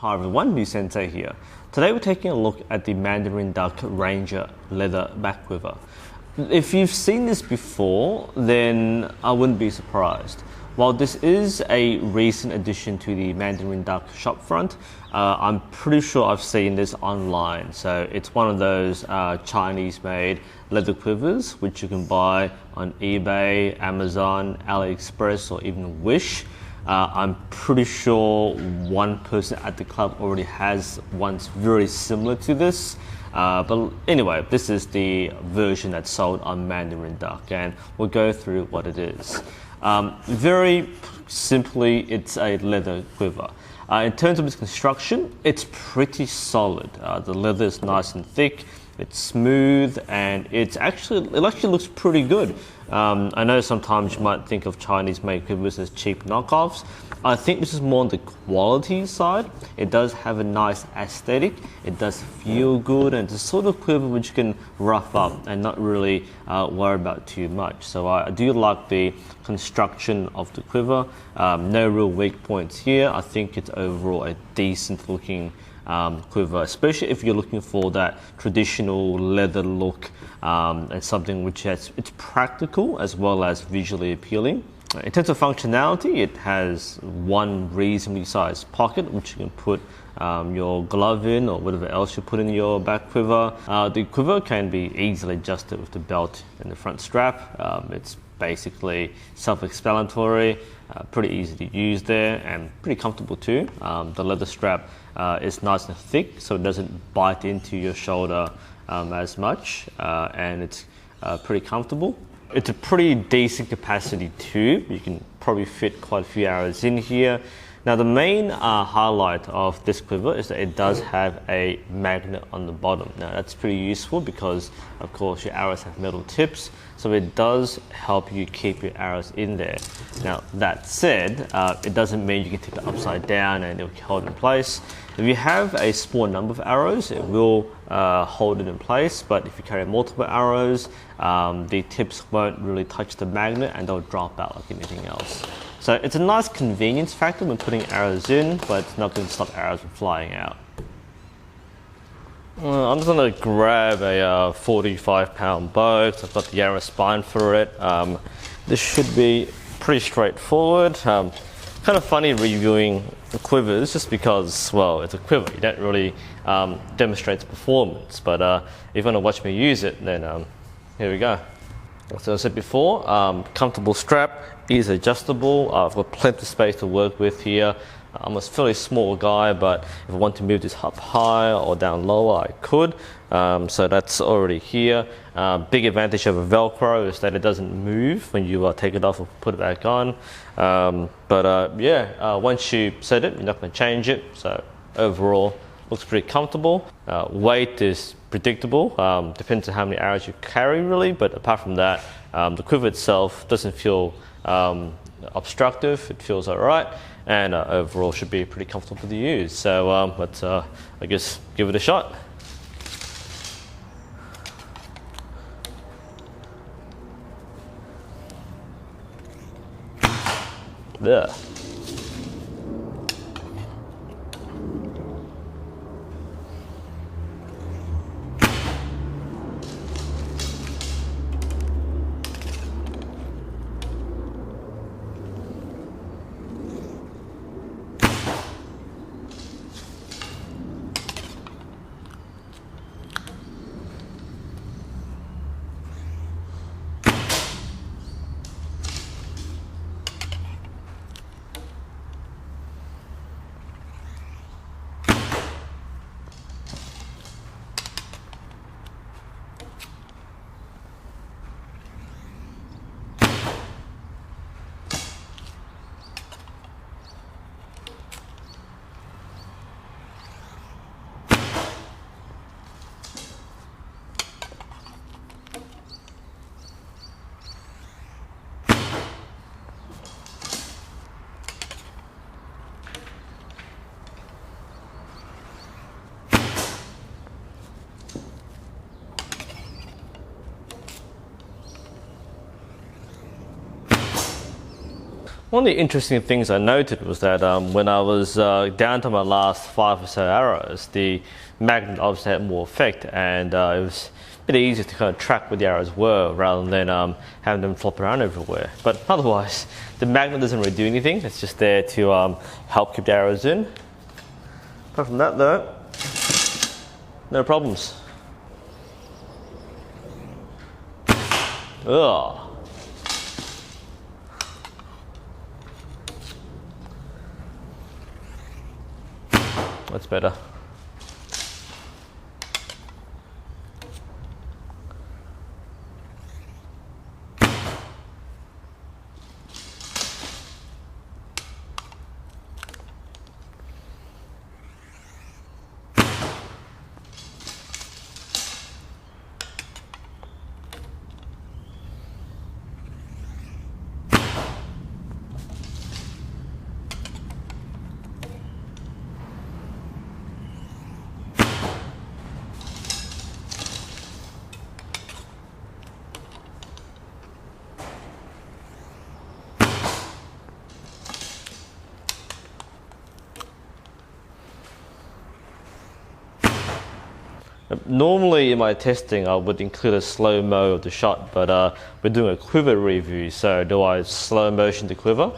Hi everyone, NUSensei here. Today we're taking a look at the Mandarin Duck Ranger leather back quiver. If you've seen this before, then I wouldn't be surprised. While this is a recent addition to the Mandarin Duck shopfront, I'm pretty sure I've seen this online. So it's one of those Chinese-made leather quivers which you can buy on eBay, Amazon, AliExpress, or even Wish. I'm pretty sure one person at the club already has one very similar to this. But anyway, this is the version that's sold on Mandarin Duck, and we'll go through what it is. Very simply, it's a leather quiver. In terms of its construction, it's pretty solid. The leather is nice and thick, it's smooth, and it actually looks pretty good. I know sometimes you might think of Chinese-made quivers as cheap knockoffs. I think this is more on the quality side. It does have a nice aesthetic. It does feel good, and it's a sort of quiver which you can rough up and not really worry about too much. So I do like the construction of the quiver. No real weak points here. I think it's overall a decent looking quiver, especially if you're looking for that traditional leather look and something which it's practical as well as visually appealing. In terms of functionality, it has one reasonably sized pocket which you can put your glove in or whatever else you put in your back quiver. The quiver can be easily adjusted with the belt and the front strap. It's basically self-explanatory, pretty easy to use there, and pretty comfortable too. The leather strap is nice and thick, so it doesn't bite into your shoulder as much, and it's pretty comfortable. It's a pretty decent capacity too. You can probably fit quite a few arrows in here. Now the main highlight of this quiver is that it does have a magnet on the bottom. Now that's pretty useful because of course your arrows have metal tips, so it does help you keep your arrows in there. Now that said, it doesn't mean you can tip it upside down and it'll hold it in place. If you have a small number of arrows, it will hold it in place, but if you carry multiple arrows, the tips won't really touch the magnet and they'll drop out like anything else. So it's a nice convenience factor when putting arrows in, but it's not going to stop arrows from flying out. I'm just going to grab a 45-pound bow, so I've got the arrow spine for it. This should be pretty straightforward. Kind of funny reviewing the quivers just because, well, it's a quiver. You don't really demonstrate its performance, but if you want to watch me use it, then here we go. So as I said before, comfortable strap, is adjustable. I've got plenty of space to work with here. I'm a fairly small guy, but if I want to move this up higher or down lower, I could. So that's already here. Big advantage of a Velcro is that it doesn't move when you take it off or put it back on. Once you set it, you're not going to change it. So overall, looks pretty comfortable. Weight is predictable. Depends on how many arrows you carry, really. But apart from that, the quiver itself doesn't feel obstructive. It feels all right, and overall should be pretty comfortable to use. So let's, I guess, give it a shot. There. One of the interesting things I noted was that when I was down to my last 5 or so arrows, the magnet obviously had more effect, and it was a bit easier to kind of track where the arrows were rather than having them flop around everywhere. But otherwise, the magnet doesn't really do anything. It's just there to help keep the arrows in. Apart from that though, no problems. Ugh. That's better. Normally in my testing I would include a slow-mo of the shot, but we're doing a Quiver review, so do I slow motion the Quiver?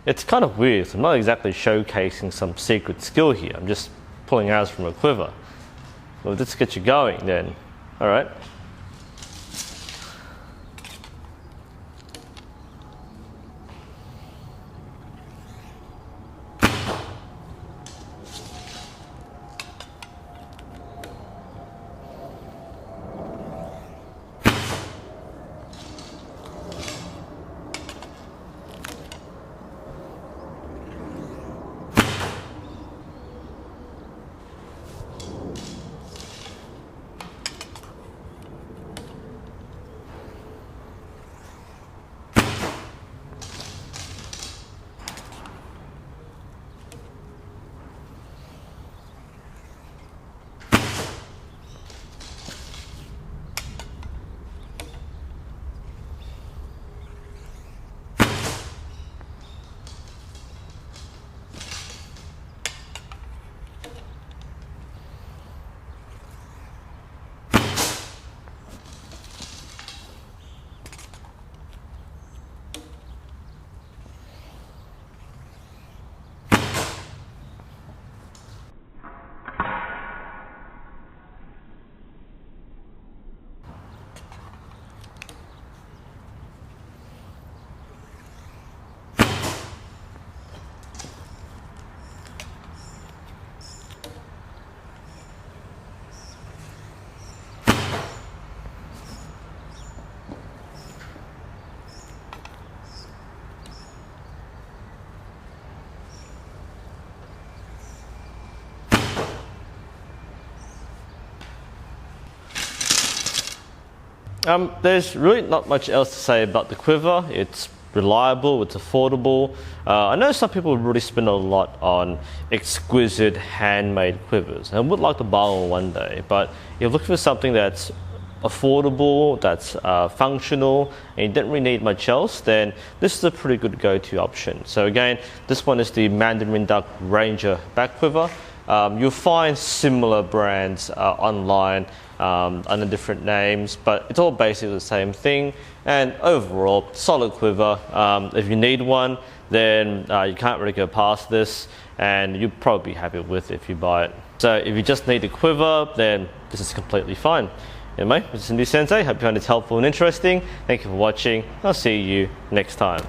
It's kind of weird, so I'm not exactly showcasing some secret skill here. I'm just pulling arrows from a quiver. Well, if this gets you going, then all right. There's really not much else to say about the Quiver. It's reliable, it's affordable. I know some people really spend a lot on exquisite handmade quivers, and I would like to buy one day, but if you're looking for something that's affordable, that's functional, and you don't really need much else, then this is a pretty good go-to option. So again, this one is the Mandarin Duck Ranger back quiver. You'll find similar brands online under different names, but it's all basically the same thing. And overall, solid quiver. If you need one, then you can't really go past this, and you'll probably be happy with it if you buy it. So if you just need a quiver, then this is completely fine. Anyway, this is NUSensei. Hope you found it helpful and interesting. Thank you for watching. I'll see you next time.